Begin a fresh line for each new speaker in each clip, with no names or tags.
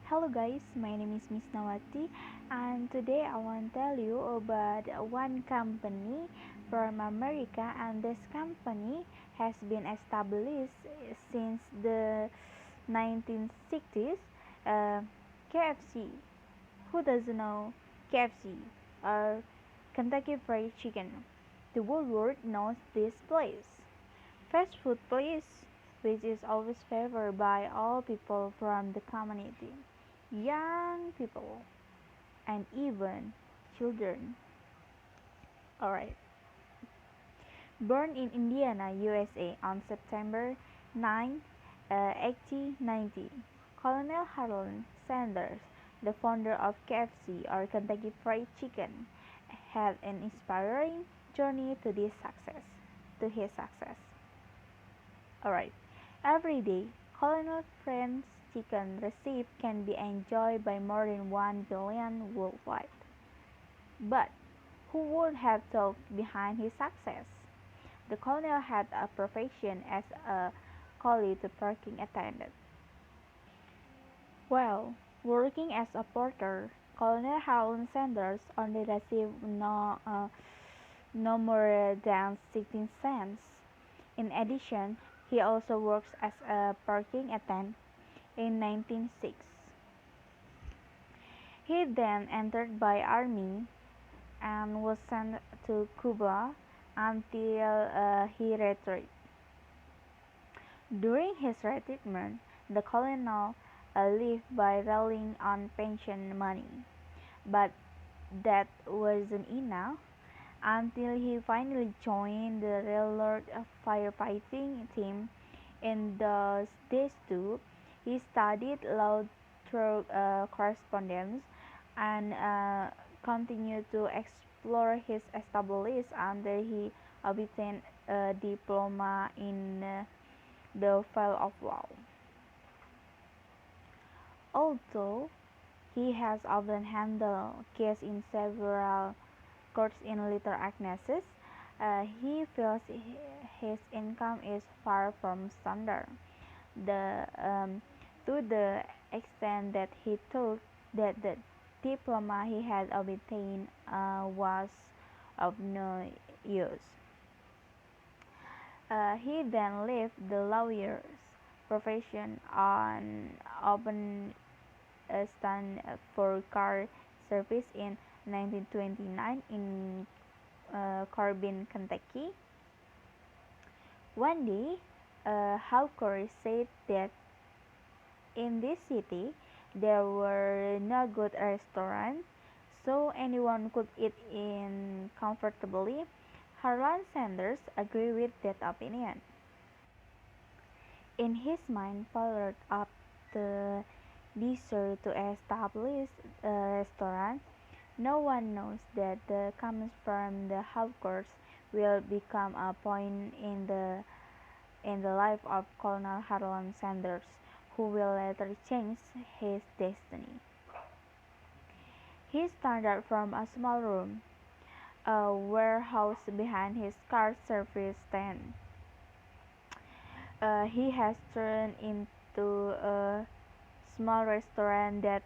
Hello guys, my name is Miss Nawati and today I want to tell you about one company from America, and this company has been established since the 1960s. uh, KFC. Who doesn't know KFC or Kentucky Fried Chicken? The whole world knows this place. Fast food place which is always favored by all people from the community, young people, and even children. Alright. Born in Indiana, USA on September 9, 1890, Colonel Harold Sanders, the founder of KFC or Kentucky Fried Chicken, had an inspiring journey to his success. Alright. Every day, Colonel Friend's chicken recipe can be enjoyed by more than 1 billion worldwide. But who would have thought behind his success? The colonel had a profession as a collie to parking attendant. While working as a porter, Colonel Harold Sanders only received no more than 16 cents. In addition, he also works as a parking attendant in 1906. He then entered by army and was sent to Cuba until he retired. During his retirement, the colonel lived by relying on pension money, but that wasn't enough until he finally joined the railroad firefighting team. In those days too, he studied law through correspondence and continued to explore his established until he obtained a diploma in the field of law. Although he has often handled cases in several courts in little Agnesis, he feels his income is far from standard. The To the extent that he thought that the diploma he had obtained was of no use. He then left the lawyer's profession and opened a stand for car service in 1929 in Corbin, Kentucky. One day, Hawker said that in this city there were no good restaurants, so anyone could eat in comfortably. Harlan Sanders agreed with that opinion. In his mind followed up the desire to establish a restaurant. No one knows that the comments from the Hawkers will become a point in the life of Colonel Harlan Sanders, who will later change his destiny. He started from a small room, a warehouse behind his car service stand. He has turned into a small restaurant that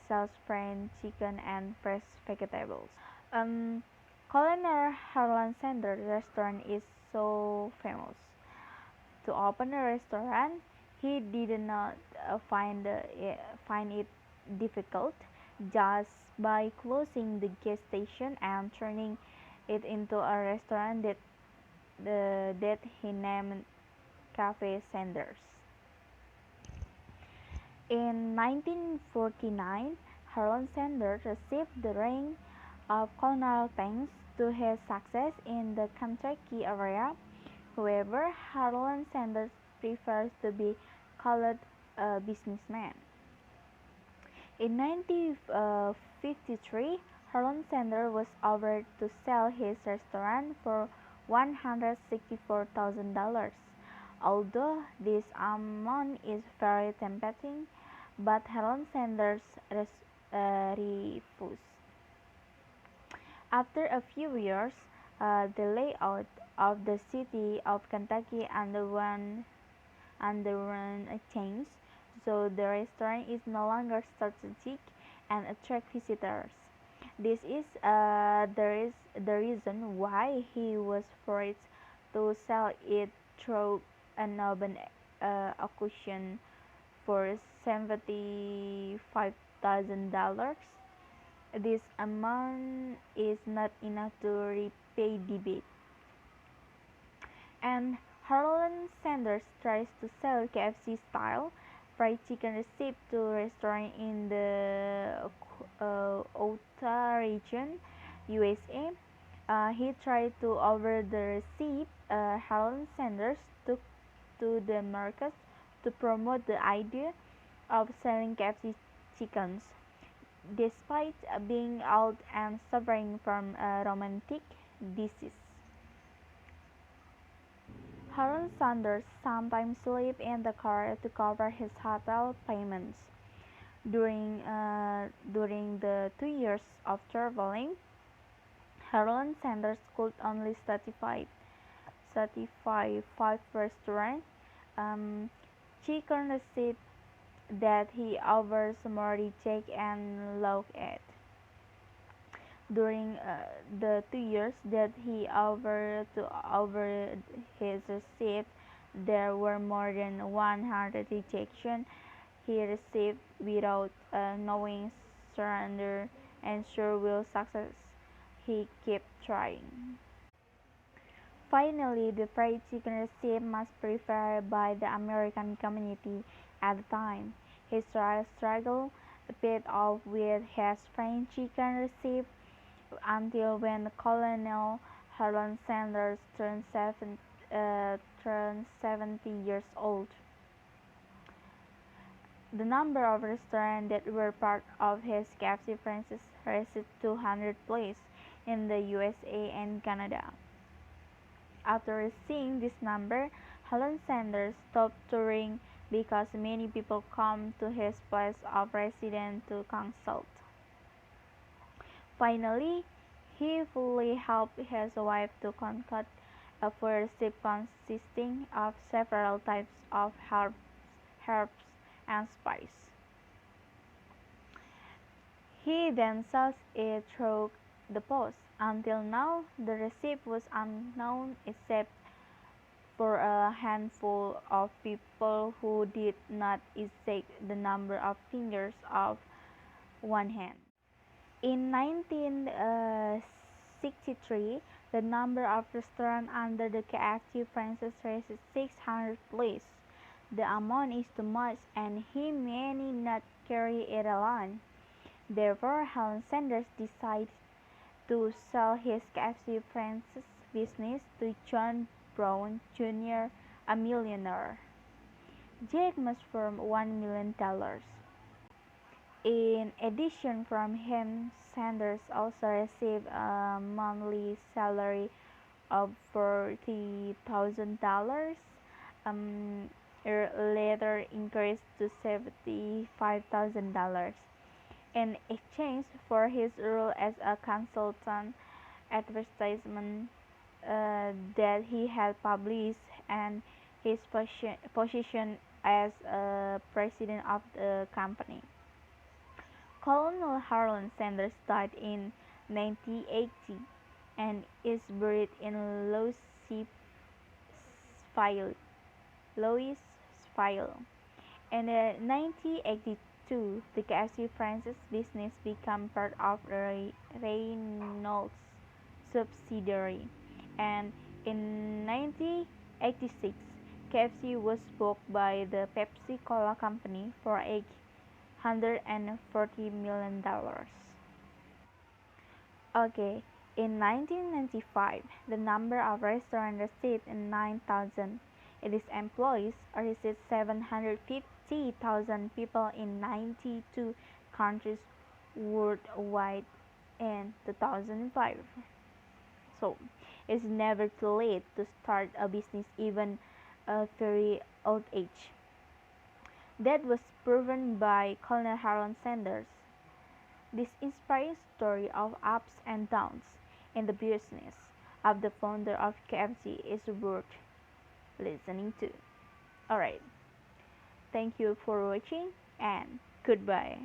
sells French chicken and fresh vegetables. Um, Colonel Harlan Sanders restaurant is so famous. To open a restaurant, he did not find it difficult. Just by closing the gas station and turning it into a restaurant that he named Cafe Sanders. In 1949, Harlan Sanders received the rank of colonel thanks to his success in the Kentucky area. However, Harlan Sanders prefers to be called a businessman. In 1953, Harlan Sanders was offered to sell his restaurant for $164,000. Although this amount is very tempting, but Harlan Sanders refused. After a few years, the layout of the city of Kentucky underwent a change. so the restaurant is no longer strategic and attract visitors. This is the reason why he was forced to sell it through an open auction for $75,000. This amount is not enough to repay the debt. And Harlan Sanders tries to sell KFC style fried chicken recipe to restaurants in the Utah region, USA. He tried to over the recipe. Harlan Sanders took to the market to promote the idea of selling KFC chickens. Despite being old and suffering from a rheumatic disease, Harold Sanders sometimes lived in the car to cover his hotel payments. During the 2 years of traveling, Harold Sanders could only satisfy five restaurants. Chicken receipts that he offers more reject and look at. During the 2 years that he over his receipt, there were more than 100 rejections he received without knowing surrender and sure will success. He kept trying. Finally, the fried chicken recipe was preferred by the American community at the time. He struggled a bit off with his French chicken recipe until when Colonel Harold Sanders turned 70 years old. The number of restaurants that were part of his KFC franchise reached 200 places in the USA and Canada. After seeing this number, Harold Sanders stopped touring because many people come to his place of residence to consult. Finally, he fully helped his wife to concoct a food recipe consisting of several types of herbs, and spices. He then sells it through the post. Until now, the recipe was unknown except for a handful of people who did not exceed the number of fingers of one hand. In 1963, the number of restaurants under the KFC franchise reached 600 places. The amount is too much and he may not carry it alone. Therefore, Harold Sanders decided to sell his KFC franchise business to John Brown Jr., a millionaire. Jack must firm $1 million. In addition from him, Sanders also received a monthly salary of $40,000, later increased to $75,000, in exchange for his role as a consultant advertisement that he had published and his position as president of the company. Colonel Harold Sanders died in 1980 and is buried in Louisville. In 1982, the KFC franchise business became part of the Reynolds subsidiary, and in 1986, KFC was bought by the Pepsi-Cola Company for $140 million. Okay, in 1995, the number of restaurants exceeded 9,000. Its employees reached 750,000 people in 92 countries worldwide in 2005. So, it's never too late to start a business even at a very old age. That was proven by Colonel Harold Sanders. This inspiring story of ups and downs in the business of the founder of KFC is worth listening to. Alright, Thank you for watching and goodbye.